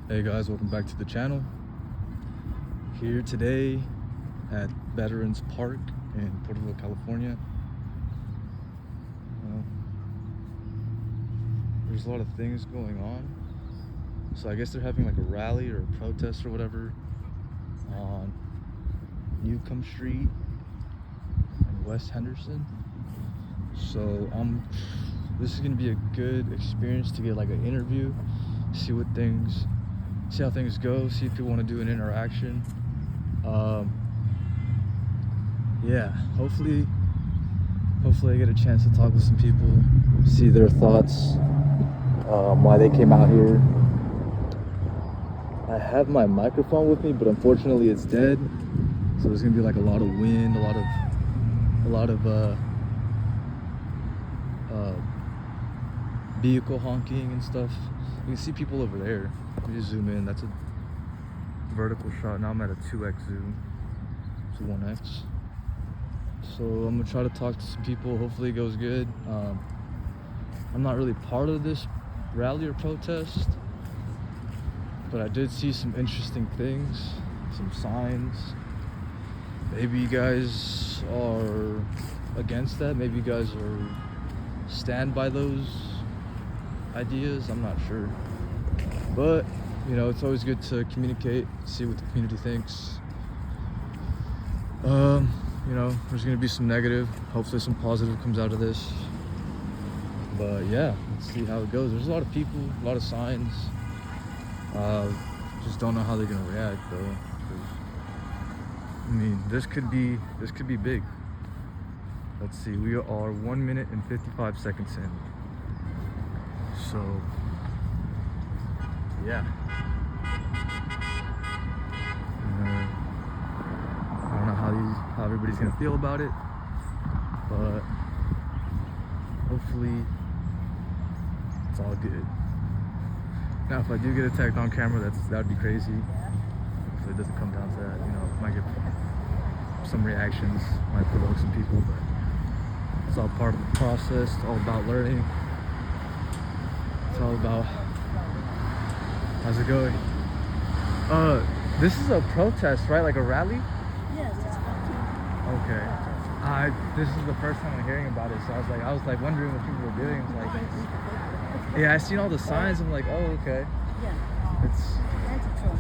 Hey guys, welcome back to the channel. Here today at Veterans Park in Porterville, California. There's a lot of things going on. So I guess they're having like a rally or a protest or whatever on Newcomb Street and West Henderson. So this is gonna be a good experience to get like an interview, see how things go, see if people want to do an interaction. Yeah, hopefully I get a chance to talk with some people, see their thoughts, why they came out here. I have my microphone with me, but unfortunately it's dead, so there's gonna be like a lot of wind, a lot of vehicle honking and stuff. You can see people over there. Let me just zoom in. That's a vertical shot. Now I'm at a 2x zoom. It's a 1x. So I'm gonna try to talk to some people. Hopefully it goes good. I'm not really part of this rally or protest, but I did see some interesting things, some signs. Maybe you guys are against that. Maybe you guys stand by those ideas. I'm not sure, but you know, it's always good to communicate, see what the community thinks. You know, there's gonna be some negative, hopefully some positive comes out of this, but yeah, let's see how it goes. There's a lot of people, a lot of signs. Just don't know how they're gonna react though. I mean, this could be big. Let's see, we are 1 minute and 55 seconds in. So, yeah. I don't know how everybody's gonna feel about it, but hopefully it's all good. Now, if I do get attacked on camera, that'd be crazy. Hopefully it doesn't come down to that. You know, might get some reactions, might provoke some people, but it's all part of the process. It's all about learning. It's all about, how's it going? This is a protest, right? Like a rally? Yes, it's fun. Okay. This is the first time I'm hearing about it, so I was like wondering what people were doing. Like, yeah, I seen all the signs. I'm like, oh, okay. Yeah. It's Anti-Trump.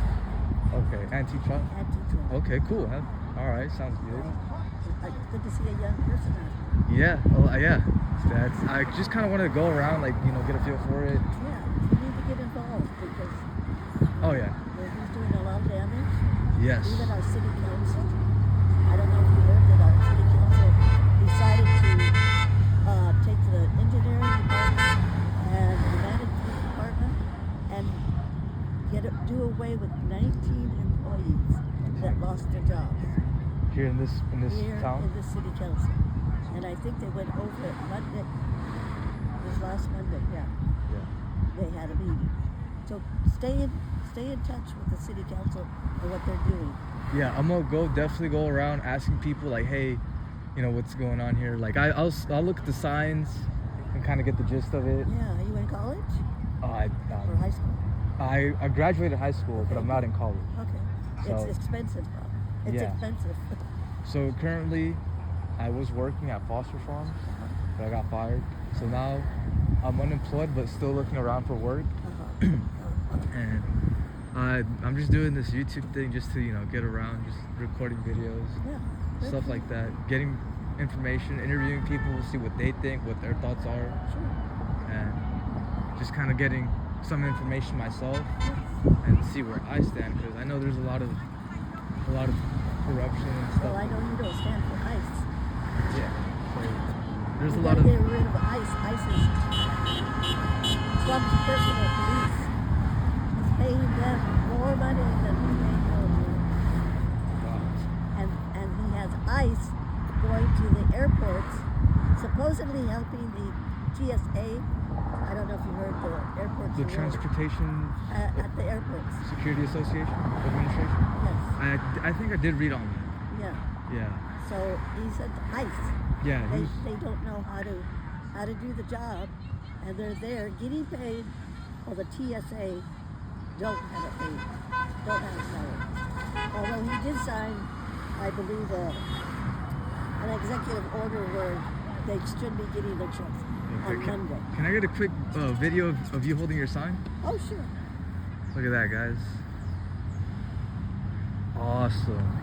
okay. Anti-Trump. Anti-Trump. Okay, cool. All right, sounds good. Good to see a young person out here. Yeah. Oh, yeah. I just kind of wanted to go around, like, you know, get a feel for it. Yeah, you need to get involved because Oh yeah. he's doing a lot of damage. Yes. Even our city council. I don't know if you heard that our city council decided to take the engineering department and the management department and do away with 19 employees that lost their jobs. Here in this Here town. in this city council. And I think they went over it Monday, this last Monday, yeah. They had a meeting. So stay in touch with the city council and what they're doing. Yeah, I'm gonna definitely go around asking people like, hey, you know, what's going on here? Like, I'll look at the signs and kind of get the gist of it. Yeah, are you in college? Or high school? I graduated high school, but I'm not in college. Okay. So, It's expensive, though. It's expensive. So currently, I was working at Foster Farms, but I got fired. So now I'm unemployed, but still looking around for work. And I'm just doing this YouTube thing just to, you know, get around, just recording videos, stuff like that, getting information, interviewing people, see what they think, what their thoughts are, and just kind of getting some information myself and see where I stand, because I know there's a lot of corruption and stuff. Well, I know you don't stand for ICE. Yeah. So there's a You lot gotta of. get rid of ICE. ICE is Trump's personal police. He's paying them more money than he's paying them. And he has ICE going to the airports, supposedly helping the TSA. I don't know if you heard the airports. The Transportation at the airports. Security Association Administration. Yes. I think I did read on that. Yeah. Yeah. So he said ICE. Yeah. They don't know how to do the job, and they're there getting paid. Well, the TSA don't have a pay, don't have a salary. Although he did sign, I believe, an executive order where they should be getting their checks on Monday. Can I get a quick video of you holding your sign? Oh, sure. Look at that, guys. Awesome.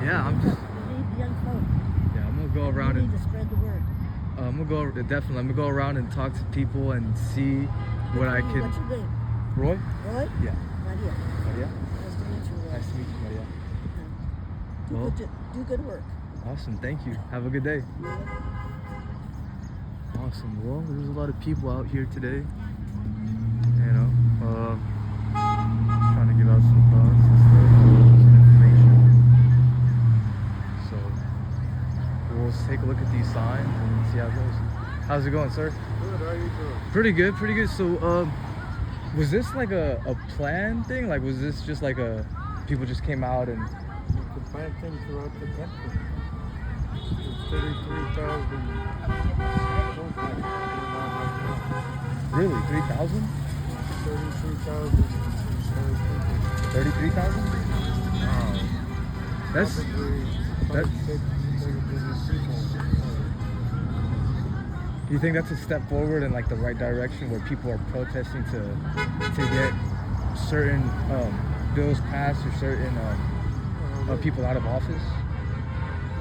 Yeah, I'm just. We need young folk. Yeah, I'm gonna go around We and. need to spread the word. I'm gonna go definitely. I'm gonna go around and talk to people and see what I can. What's your name? Roy? Roy? Yeah. Maria. Maria? Nice to meet you, Roy. Nice to meet you, Maria. Do, Well, do good work. awesome. Thank you. Have a good day. Awesome. Well, there's a lot of people out here today. You know, trying to give out some thoughts and stuff, some information. So we'll take a look at these signs and see how it goes. How's it going, sir? Good, how you doing? Pretty good, pretty good. So, was this like a planned thing? Like, was this just like people just came out and? It's a bad thing throughout the country. There's 33,000 protesters Really? 3,000? 33,000. 33,000? Wow. That's. Probably 6 million people. Do you think that's a step forward in like the right direction where people are protesting to get certain bills passed or certain people out of office?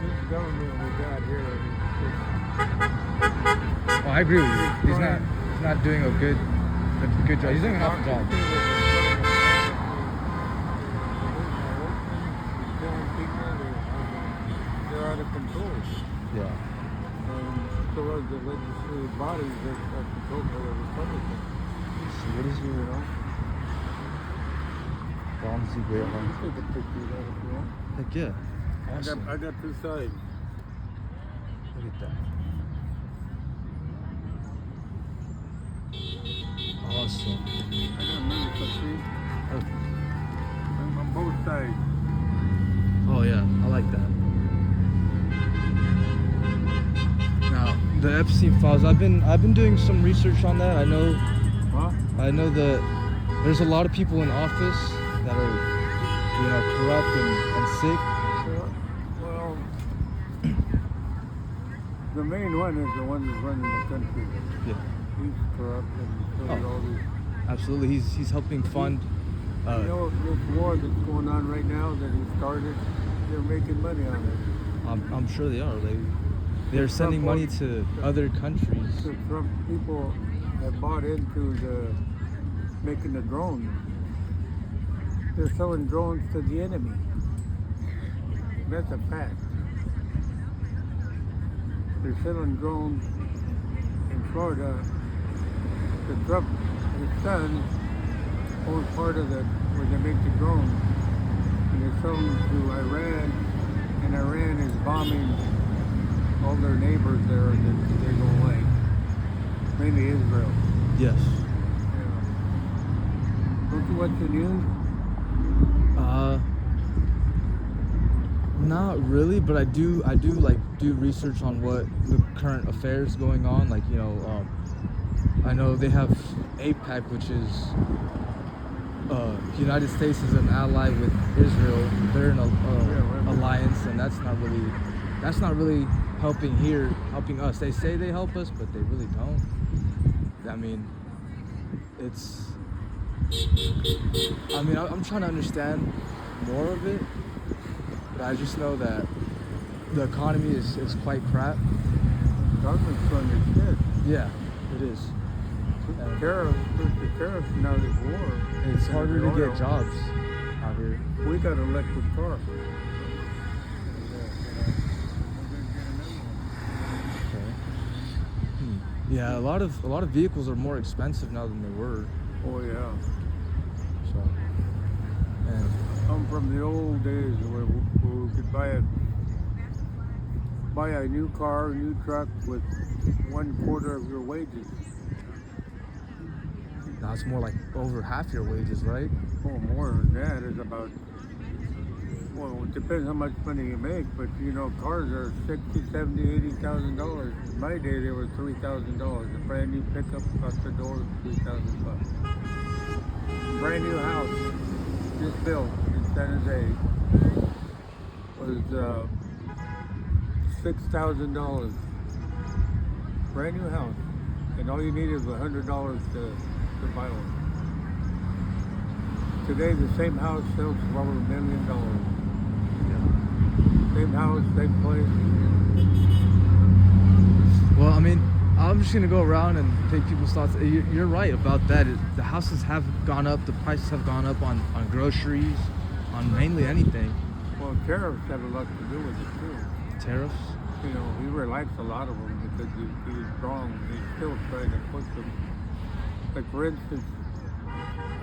This government we got here is Well, I agree with you. He's not doing a good job. He's doing an awful job. They're out of control. Yeah. So are the legislative bodies that are controlled by the Republicans. What is your Bonzi Great You Home? take a picture of that if you want. Heck yeah. Awesome. I got two sides. Look at that. Awesome. I got another see. Oh. On both sides. Oh yeah, I like that. Now the Epstein files. I've been doing some research on that. I know that there's a lot of people in office that are, corrupt and sick. Well, the main one is the one that's running the country. Yeah. He's corrupt and so is all these. Absolutely, he's helping fund. This war that's going on right now that he started, they're making money on it. I'm sure they are. They're sending money to other countries. The Trump people have bought into making the drones. They're selling drones to the enemy. That's a fact. They're selling drones in Florida. The Trump, his son, owns part of where they make the drones. And they're selling to Iran, and Iran is bombing all their neighbors there that they don't like. Mainly Israel. Yes. Yeah. Don't you watch the news? Not really, but I do do research on what the current affairs going on. I know they have APEC, which is the United States is an ally with Israel. They're in a alliance, and that's not really helping us. They say they help us, but they really don't. I mean, I'm trying to understand more of it, but I just know that the economy is quite crap. Government's going to shit. Yeah, it is. The tariffs now there's war. It's harder to Oil. get jobs out here. We got an electric car. Yeah, a lot of vehicles are more expensive now than they were. Oh yeah. So, and I'm from the old days where we could buy a new car, a new truck with 1/4 of your wages. now it's more like over half your wages, right? Oh, more than that is about. Well, it depends how much money you make, but cars are $60,000, $70,000, $80,000. In my day, they were $3,000. A brand new pickup out the door, $3,000. brand new house just built in San Jose was $6,000. Brand new house, and all you need is $100 to buy one. Today, the same house sells for over $1 million. Same house, same place. Well, I mean, I'm just gonna go around and take people's thoughts. You're right about that. The houses have gone up, the prices have gone up on groceries, on mainly anything. Well, tariffs have a lot to do with it too. Tariffs? You know, he relaxed a lot of them because he was strong. He's still trying to push them. Like for instance,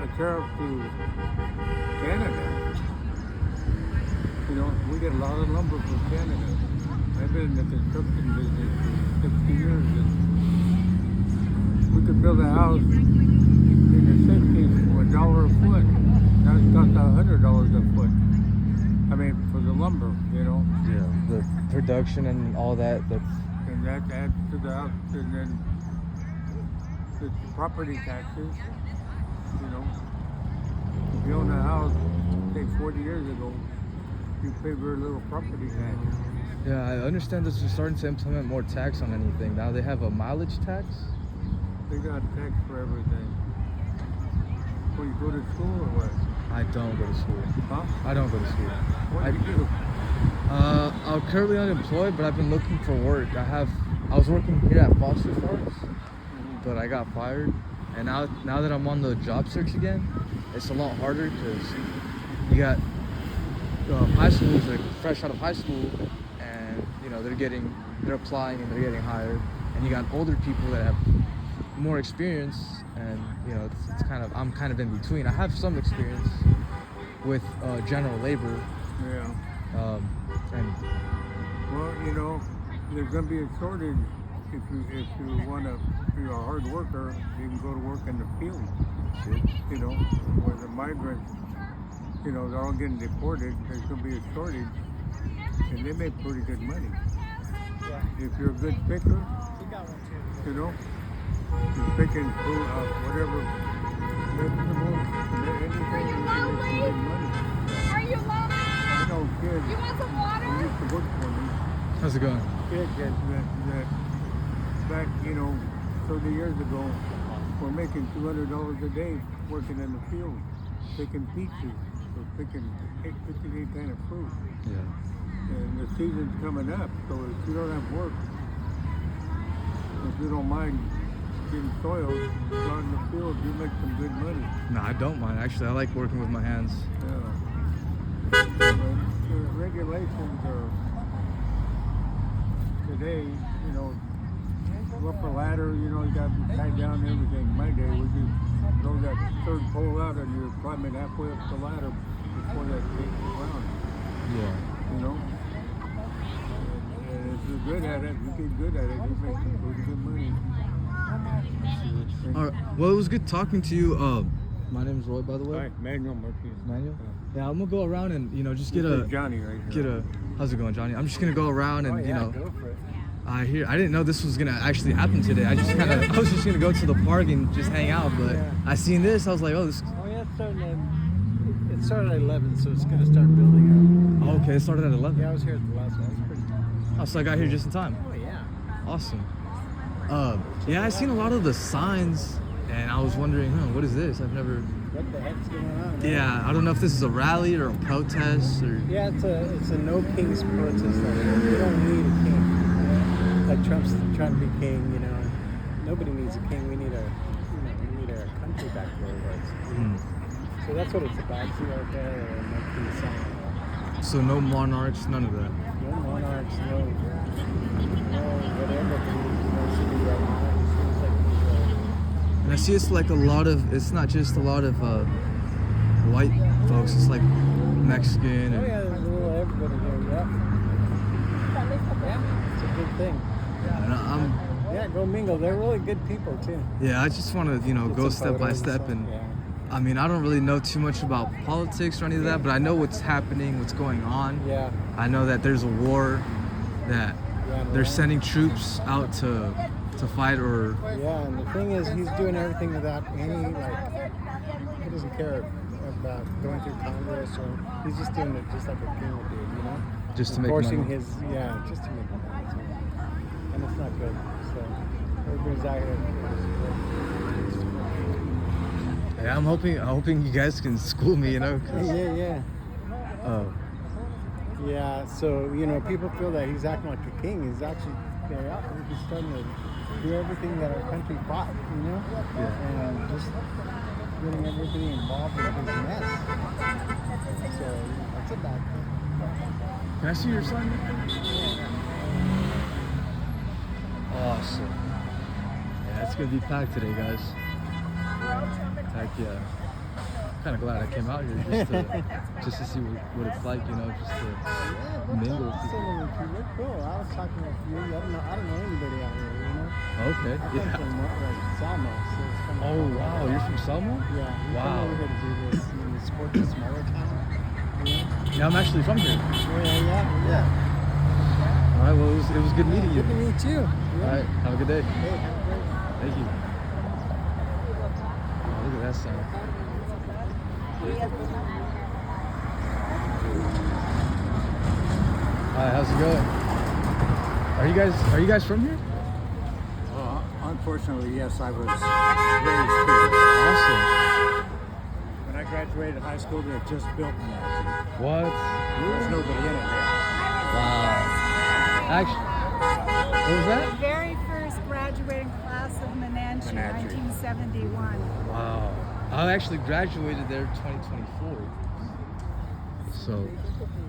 a tariff to Canada. You know, we get a lot of lumber from Canada. I've been in the construction business for 60 years, and we could build a house in the 60s for $1 a foot. Now it's cost $100 a foot. I mean, for the lumber, you know. Yeah. The production and all that. And that adds to the house, and then the property taxes. You know, if you own a house, say 40 years ago, you pay very little property tax. Yeah, I understand that they're starting to implement more tax on anything. Now they have a mileage tax. They got tax for everything. Well, you go to school or what? I don't go to school. Huh? I don't go to school. What do you do? I'm currently unemployed, but I've been looking for work. I was working here at Foster Farms, but I got fired. And now that I'm on the job search again, it's a lot harder because you got high schoolers like fresh out of high school, and you know they're applying and they're getting hired, and you got older people that have more experience, and you know it's kind of I'm kind of in between. I have some experience with general labor. Yeah. And Well, you know, there's going to be a shortage if you want to. If you're a hard worker, you can go to work in the field. You know, where the migrants, you know, they're all getting deported. There's going to be a shortage, and they make pretty good money. If you're a good picker, you know, you're picking food, whatever, vegetables, anything, you can make some good money. Are you mama? I know kids. You want some Who water? used to work for me. how's it going? Kids that back, you know, 30 years ago, were making $200 a day working in the field, picking peaches or picking 58 kind of fruit. Yeah. And the season's coming up, so if you don't have work, if you don't mind getting soil, out in the field, you make some good money. No, I don't mind. Actually, I like working with my hands. Yeah. But the regulations are today, you know, go up a ladder, you know, you got to be tied down and everything. My day, we just throw that third pole out and you're climbing halfway up the ladder before that takes the ground, Yeah. you know. And if you're good at it, you get good at it, you make some pretty good money. All right. Well, it was good talking to you. My name is Roy, by the way. Hi, Manuel Martinez. Manuel. Yeah, I'm gonna go around and you know just get This a is Johnny right here. How's it going, Johnny? I'm just gonna go around and you know. Go for it. I didn't know this was gonna actually happen today. I was just gonna go to the park and just hang out, but I seen this. I was like, oh, this. Oh yeah, it started at 11, so it's gonna start building Oh, okay, it started at 11. up. Yeah, I was here at the last one. It was pretty cool. Oh, so I got here just in time. Oh yeah. Awesome. Yeah, I seen a lot of the signs, and I was wondering, what is this? I've never. What the heck's going on? Yeah, I don't know if this is a rally or a protest or. Yeah, it's a no kings protest. Like, we don't need a king. Like Trump's trying to be king, you know. Nobody needs a king. We need our country back where it was. So that's what it's about. See right there, no king sign. So no monarchs, none of that. No monarchs, no whatever. No city right now. It seems like And I see it's like it's not just a lot of white folks, it's like Mexican oh and yeah, there's a little everybody here. Yeah. Yeah, it's a good thing. Yeah, go mingle. They're really good people too. I just want to, Get go some step by photos step stuff, and yeah. I mean, I don't really know too much about politics or any of that, but I know what's happening, what's going on. Yeah. I know that there's a war that they're sending troops out to fight or Yeah, and the thing is, he's doing everything without any he doesn't care about going through Congress, or he's just doing it just like a king would do, you know? Just to make Enforcing money. his, just to make money. So. And it's not good. So everybody's out here. Yeah, I'm hoping you guys can school me, you know. 'Cause, Yeah. oh, Yeah, so, people feel that he's acting like a king. He's actually, he's starting to do everything that our country fought, Yeah. And just getting everybody involved in his mess. So, that's a bad thing. can I see your son? Awesome. Yeah, it's gonna be packed today, guys. Heck yeah. Kind of glad I came out here just to see what it's like, just to mingle with people. You're cool. I was talking with you. I don't know anybody out here, Okay. I come Yeah. from Selma, so it's kind of Oh wow, you're from Selma? Yeah. We Wow. come over here to do this and support the smaller town. Yeah, I'm actually from here. Yeah. All right. Well, it was good meeting you. Good to meet you. All right. Have a good day. Hey, have a great Thank you. Oh, look at that sound. Hi, how's it going? Are you guys from here? Unfortunately, yes, I was raised here. Awesome. When I graduated high school, they had just built Menachie. What? There was nobody in it then. Wow. Actually, what was that? The very first graduating class of Menachie, Menachie. 1971. Wow. I actually graduated there 2024. So,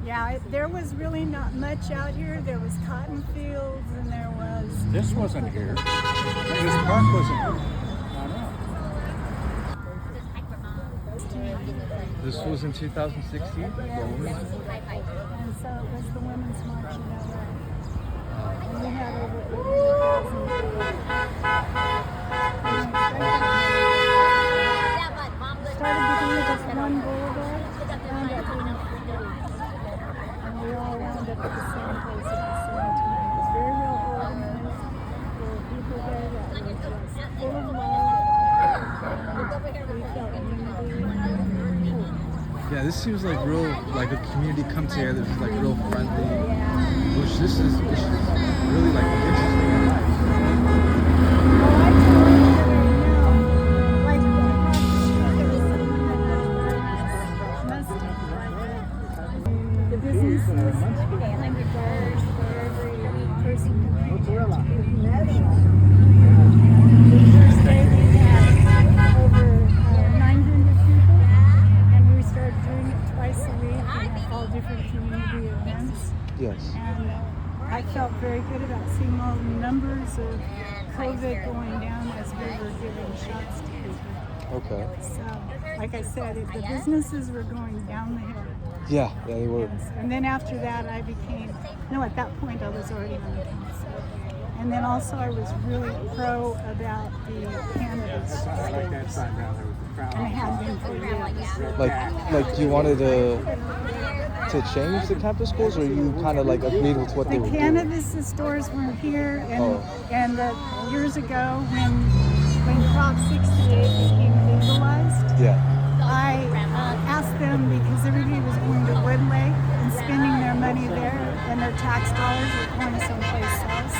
Yeah, there was really not much out here. There was cotton fields and there was... This wasn't here. This park wasn't here. this was in 2016? And so it was the Women's March in LA. And we had over 800,000. Started with just one boulevard, wound up being 3. And we all wound up at the same place at the same time. It was very well organized. There were people there that were just full of love. And we felt unity. yeah, this seems like real, like a community come together, just like real friendly. Which this is really like interesting and nice. The business and the bars for every person who came to give promotion. The first day we had over 900 people, and we started doing it twice a week and all different community events. Yes. And I felt very good about seeing all the numbers of COVID going down as we were giving shots to people. Okay. So, like I said, the businesses were going down the hill. Yeah, they were. And then after that, at that point I was already on the council. And then also I was really pro about the cannabis stores. And I had been for years. Like you wanted to change the campus schools, or you kind of like agreed with what they were The doing? cannabis stores weren't here, and years ago when Prop 68 became legalized, Yeah. I asked them because everybody was going to Woodley and spending their money there, and their tax dollars were going someplace else.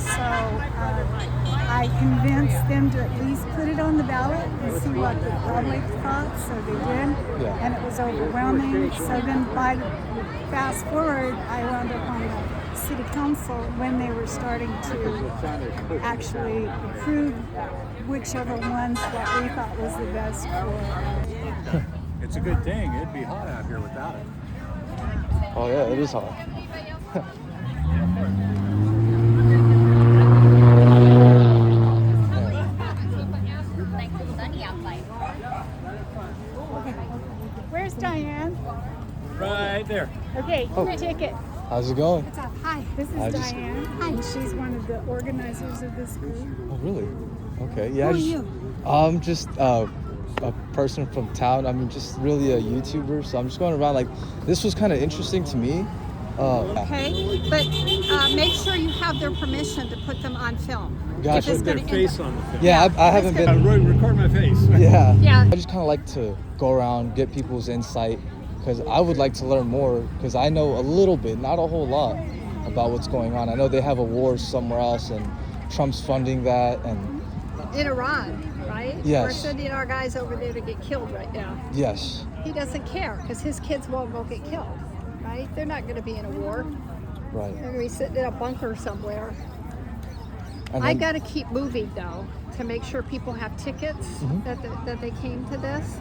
So I convinced them to at least put it on the ballot and see what the public thought. So they did, Yeah. and it was overwhelming. So then, fast forward, I wound up on the city council when they were starting to actually approve whichever ones that we thought was the best for. It's a good thing. It'd be hot out here without it. Oh yeah, it is hot. Where's Diane? Right there. Okay, Oh. your ticket. How's it going? What's up? Hi, this is I just- Diane. Hi. And she's one of the organizers of this group. Oh really? Okay. Yeah. Who are you? I'm just a person from town. I mean, just really a YouTuber. So I'm just going around. Like, this was kind of interesting to me. Okay, but make sure you have their permission to put them on film. Gotcha. it's Put their gonna face end on the thing. Yeah, I haven't Yeah, been. record my face. Yeah. Yeah. I just kind of like to go around, get people's insight, because I would like to learn more, because I know a little bit, not a whole lot, about what's going on. I know they have a war somewhere else, and Trump's funding that, and in Iran, right? Yes. We're sending our guys over there to get killed right now. yes, He doesn't care because his kids won't go get killed, right? They're not going to be in a war. right. They're going to be sitting in a bunker somewhere. And I then- got to keep moving though to make sure people have tickets Mhm. that they came to this.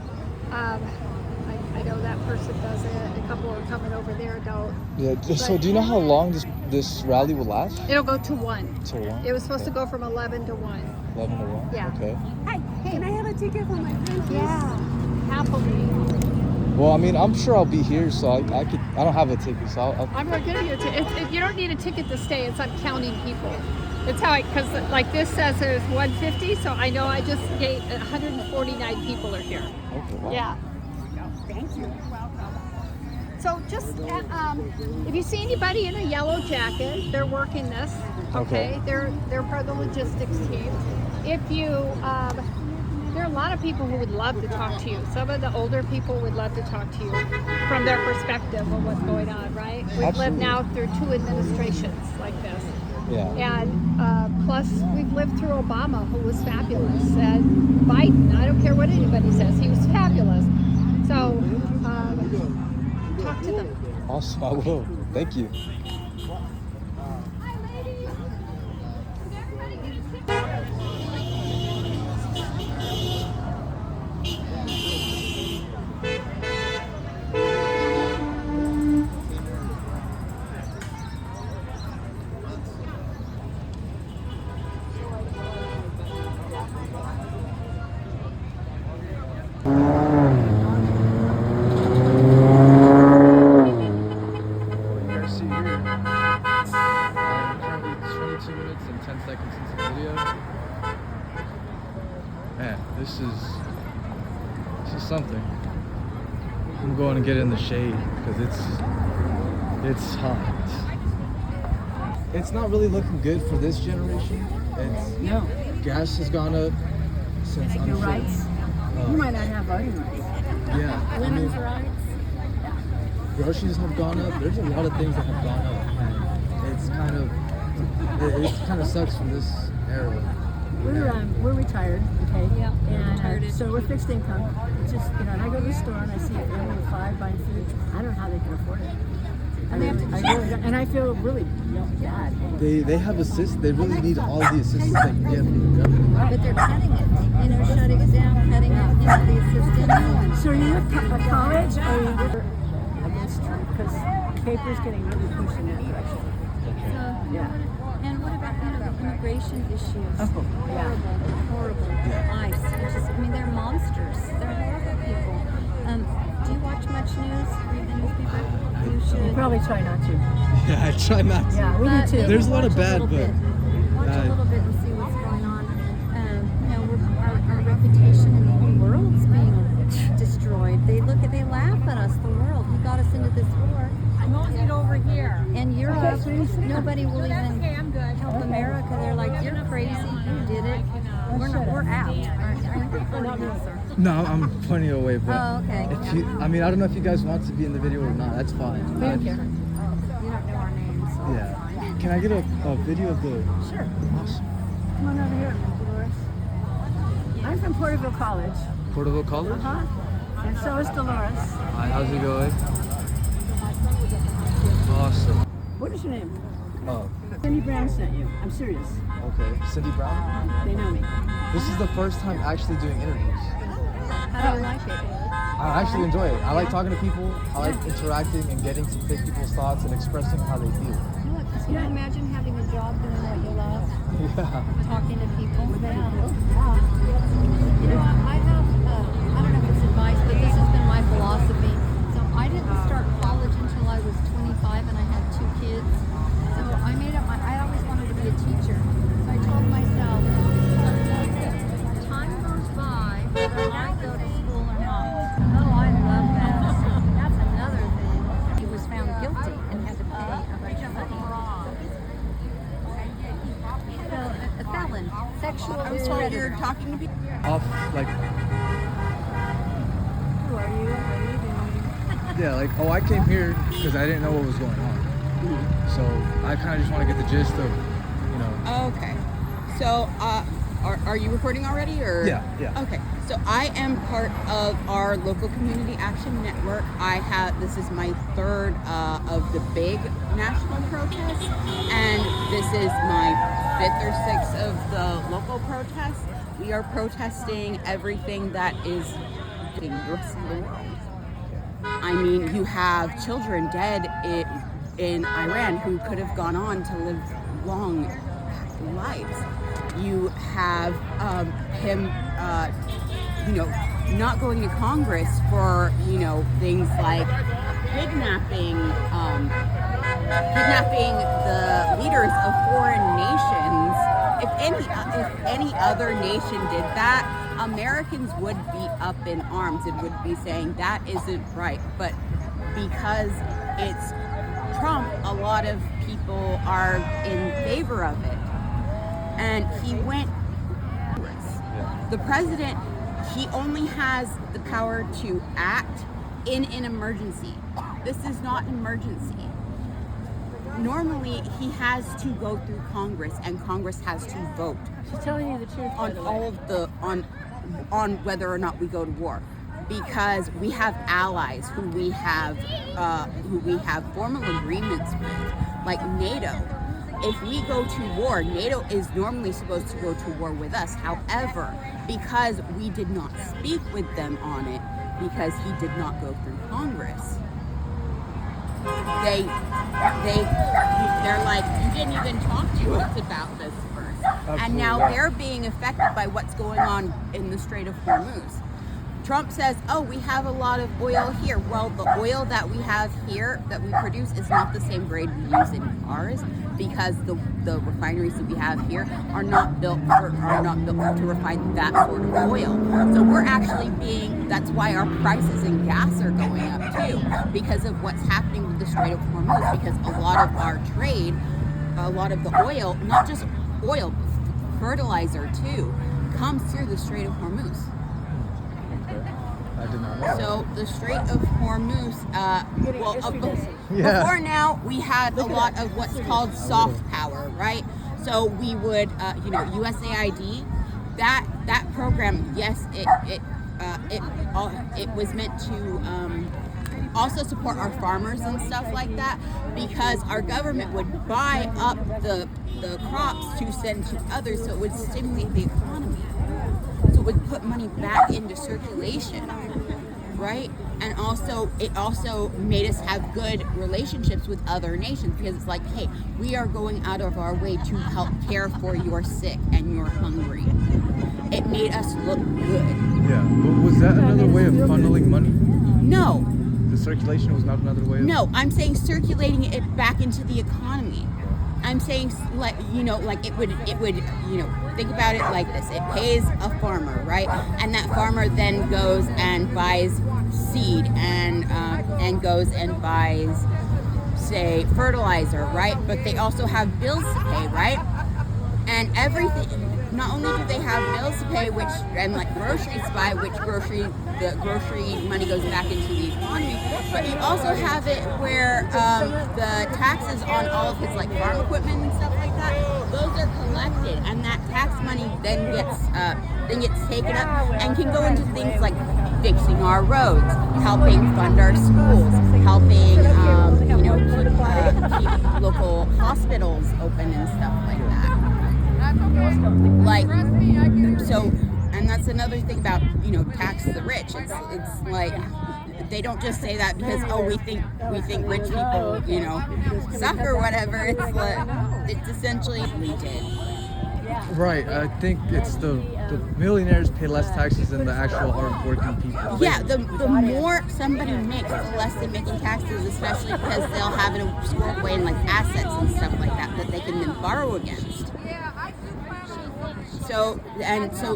I know that person does it. A couple are coming over there don't. Yeah. So do you know how long this rally will last? It'll go to 1. Till 1? It was supposed to go from 11 to 1. 11 to 1? Yeah. Okay. Hi, can I have a ticket for my friend, please? Yeah, happily. Well, I mean, I'm sure I'll be here, so I don't have a ticket, so I'll I'm going to give you a ticket. You don't need a ticket to stay. It's I'm counting people. It's how because like this says there's 150, so I know I just gave 149 people are here. okay, wow. Yeah. Thank you. So just if you see anybody in a yellow jacket, they're working this. Okay. Okay. They're part of the logistics team. If you there are a lot of people who would love to talk to you. Some of the older people would love to talk to you from their perspective of what's going on, right? We've lived Absolutely. now through 2 administrations like this. Yeah. And plus, we've lived through Obama, who was fabulous, and Biden. I don't care what anybody says; he was fabulous. So, talk to them. Awesome, I will. Thank you. I see here. Currently 22 minutes and 10 seconds into the video. Man, this is something. I'm going to get in the shade because it's hot. It's not really looking good for this generation. No. Gas has gone up since Your rights. You might not have voting rights. Yeah, I mean, Women's rights. groceries have gone up. There's a lot of things that have gone up, and it kind of sucks from this era. We're retired, okay? Yeah, And retired. so we're fixed income. It's just, and I go to the store and I see a family of 5 buying food. I don't know how they can afford it. I really don't. And I feel really bad. They have assist. They really need all the assistance they can get from the government. But they're cutting it, shutting it down, cutting it, the assistance. So are you at college or are you against Trump? Because the paper's getting really pushed in that direction. Yeah. And what about, the immigration issues? Oh, yeah. Horrible. ICE, they're monsters. They're horrible people. Do you watch much news? Read the newspaper? You You should. probably try not to. Yeah, I try not to. Yeah, we need to. There's a lot of Watch bad, little but bit. Watch a little bit and see what's going on. Our reputation in the whole world's being destroyed. They laugh at us, the world. He got us into this war. Moseyed over here. And Europe, Okay, so nobody will That's even okay, I'm good. help America. They're like, you're crazy. You did it. We're out. Aren't we? no, I'm pointing away. But Oh, okay. if you, I mean, I don't know if you guys want to be in the video or not. That's fine. We don't care. You don't know our names. Yeah. Can I get a video of the? Sure. Awesome. Come on over here, Dolores. I'm from Porterville College. Porterville College. Uh-huh. And so is Dolores. Hi, how's it going? Awesome. What is your name? Oh, Cindy Brown sent you. I'm serious. okay. Cindy Brown. They know me. This is the first time actually doing interviews. How do you like it? I actually enjoy it. I like talking to people. I like interacting and getting to take people's thoughts and expressing how they feel. Can you imagine having a job doing what you love? Yeah. Talking to people? Yeah. I have, I don't know if it's advice, but this has been my philosophy. So I didn't start college until I was 25 and I had 2 kids. So I made up I always wanted to be a teacher. So I told myself, time goes by whether I go to school or not. Oh, I love that. That's another thing. He was found guilty and had to pay a bunch of money. So, a felon. Yeah, like, oh, I came here because I didn't know what was going on. So I kind of just want to get the gist of, you know. Okay. So, are you recording already, or? Yeah. Okay. So I am part of our local community action network. This is my third of the big national protests, and this is my fifth or sixth of the local protests. We are protesting everything that is in the rest of the world. I mean, you have children dead in Iran who could have gone on to live long lives. You have him, not going to Congress for, things like kidnapping the leaders of foreign nations. If any other nation did that, Americans would be up in arms and would be saying that isn't right. But because it's Trump, a lot of people are in favor of it. And he went. The president, he only has the power to act in an emergency. This is not an emergency. Normally, he has to go through Congress, and Congress has to vote She's telling you the truth. on all of the on whether or not we go to war, because we have allies who we have formal agreements with, like NATO. If we go to war, NATO is normally supposed to go to war with us. However, because we did not speak with them on it, because he did not go through Congress, they're like, you didn't even talk to us about this first. And now they're being affected by what's going on in the Strait of Hormuz. Trump says, oh, we have a lot of oil here. Well, the oil that we have here that we produce is not the same grade we use in cars, because the refineries that we have here are not built to refine that sort of oil. So we're actually that's why our prices in gas are going up too, because of what's happening with the Strait of Hormuz, because a lot of our trade, a lot of the oil, not just oil, but fertilizer too, comes through the Strait of Hormuz. I did not know. So the Strait of Hormuz, before now, we had a lot of what's called soft power, right? So we would, USAID, that program, yes, it was meant to also support our farmers and stuff like that, because our government would buy up the crops to send to others, so it would stimulate the economy. So it would put money back into circulation, right? And also, it also made us have good relationships with other nations, because it's like, hey, we are going out of our way to help care for your sick and you're hungry. It made us look good. Yeah, but was that another way of funneling money? No. The circulation was not another way of... No, I'm saying circulating it back into the economy. I'm saying, like, it would, think about it like this. It pays a farmer, right? And that farmer then goes and buys seed and goes and buys, say, fertilizer, right? But they also have bills to pay, right? And everything, not only do they have bills to pay, and groceries to buy, the grocery money goes back into the economy, but you also have it where the taxes on all of his farm equipment and stuff like that, those are collected, and that tax money then gets taken up and can go into things like fixing our roads, helping fund our schools, helping keep local hospitals open and stuff like that. And that's another thing about, tax the rich. It's like, they don't just say that because, we think rich people, suffer or whatever. It's essentially we did. Right, I think it's the millionaires pay less taxes than the actual hard-working people. Yeah, the more somebody makes, the less they make in taxes, especially because they'll have it stored away in assets and stuff like that they can then borrow against. So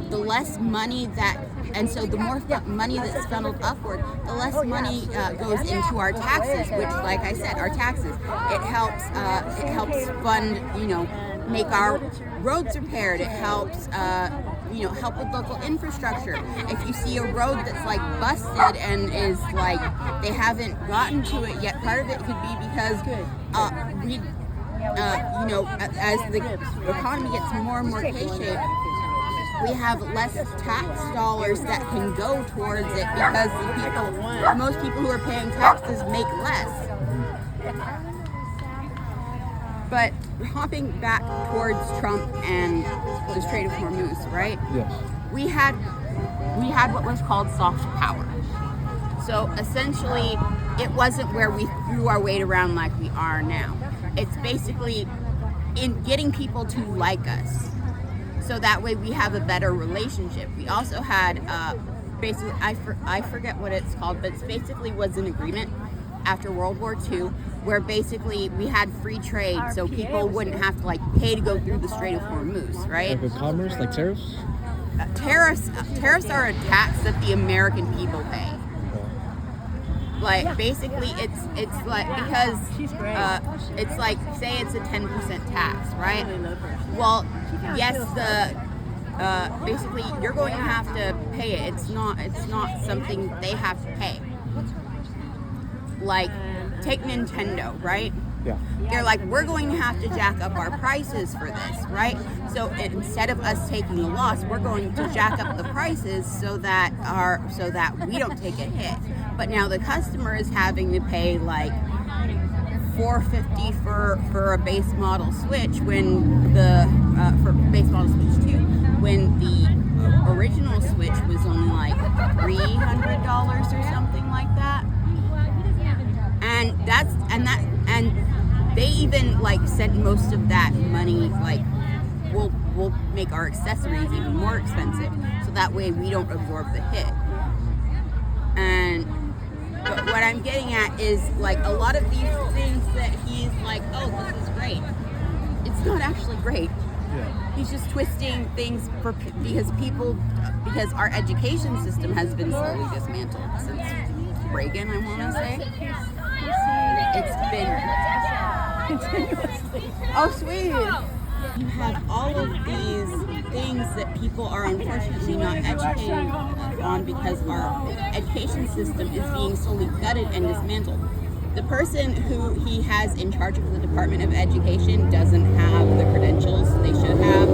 the less money the more money that's funneled upward, the less money goes into our taxes, which, like I said, our taxes, it helps fund, make our roads repaired. It helps help with local infrastructure. If you see a road that's like busted and is like they haven't gotten to it yet, part of it could be because as the economy gets more and more K-shaped, we have less tax dollars that can go towards it because most people who are paying taxes make less. But hopping back towards Trump and the Strait of Hormuz, right? Yes. We had what was called soft power. So essentially, it wasn't where we threw our weight around like we are now. It's basically in getting people to like us, so that way we have a better relationship. We also had basically, I forget what it's called, but it basically was an agreement after World War II where basically we had free trade, so people wouldn't have to like pay to go through the Strait of Hormuz, right? Like a commerce, like tariffs? Tariffs are a tax that the American people pay. Like basically, it's like because it's like say it's a 10% tax, right? Well, yes, basically you're going to have to pay it. It's not something they have to pay. Like take Nintendo, right? Yeah. They're like, we're going to have to jack up our prices for this, right? So instead of us taking a loss, we're going to jack up the prices so that we don't take a hit. But now the customer is having to pay like $450 for a base model Switch when for base model Switch 2 when the original Switch was only like $300 or something like that. And they even like said most of that money like we'll make our accessories even more expensive so that way we don't absorb the hit. But what I'm getting at is like a lot of these things that he's like, oh, this is great. It's not actually great. Yeah. He's just twisting things because our education system has been slowly dismantled since Reagan, I want to say. It's been continuously. Oh, sweet. You have all of these things that people are unfortunately not educated on because our education system is being slowly gutted and dismantled. The person who he has in charge of the Department of Education doesn't have the credentials they should have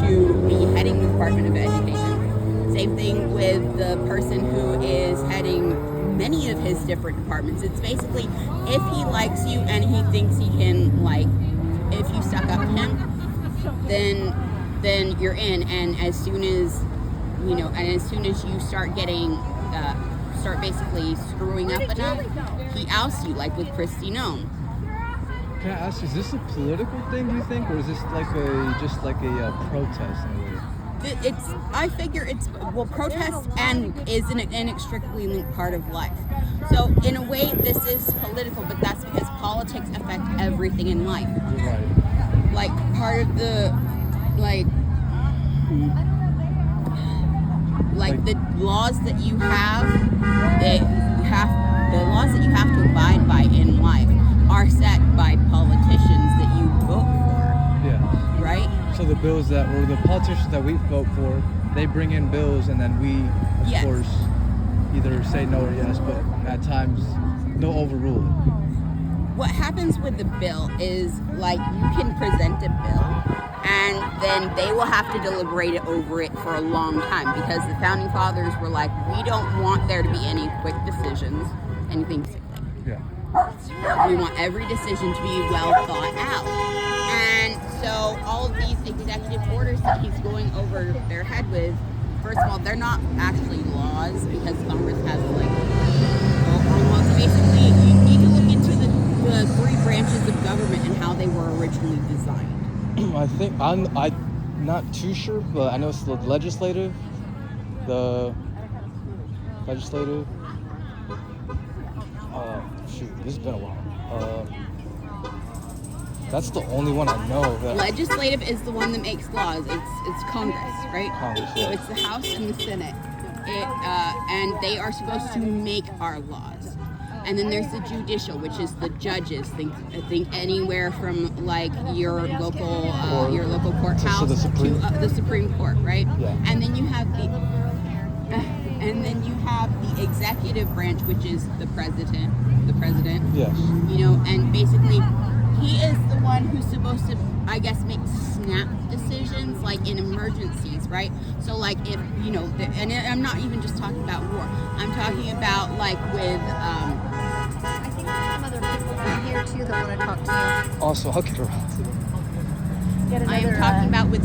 to be heading the Department of Education. Same thing with the person who is heading many of his different departments. It's basically if he likes you and he thinks he can, like, if you suck up to him, then you're in. And as soon as you start getting start basically screwing up enough, he ousts you, like with Kristi Noem. Can I ask, is this a political thing, do you think, or is this like just like a protest in a way? I figure protest and is an inextricably linked part of life. So in a way, this is political, but that's because politics affect everything in life. Right. Like part of the like the laws that you have to abide by in life are set by politicians that you vote for. Yeah. Right? So the bills or the politicians that we vote for, they bring in bills and then we, of course, either say no or yes, but at times they'll overrule it. What happens with the bill is, like, you can present a bill and then they will have to deliberate over it for a long time because the founding fathers were like, we don't want there to be any quick decisions, anything silly. Yeah. We want every decision to be well thought out. And so all of these executive orders that he's going over their head with, first of all, they're not actually laws because Congress has almost basically, you need to look into the three branches of government and how they were originally designed. I think I'm not too sure, but I know it's the legislative. This has been a while. That's the only one I know. Legislative is the one that makes laws. It's Congress, right? Congress, yeah. So it's the House and the Senate. And they are supposed to make our laws. And then there's the judicial, which is the judges. I think anywhere from like your local courthouse to the Supreme. The Supreme Court, right? Yeah. And then you have the executive branch, which is the president. Yes. You know, and basically he is the one who's supposed to, I guess, make snap decisions like in emergencies, right? So like if, you know, and I'm not even just talking about war. I'm talking about like with I think there's some other people in here too that want to talk to you. Also, I'll get around to them. Get I am another, talking about with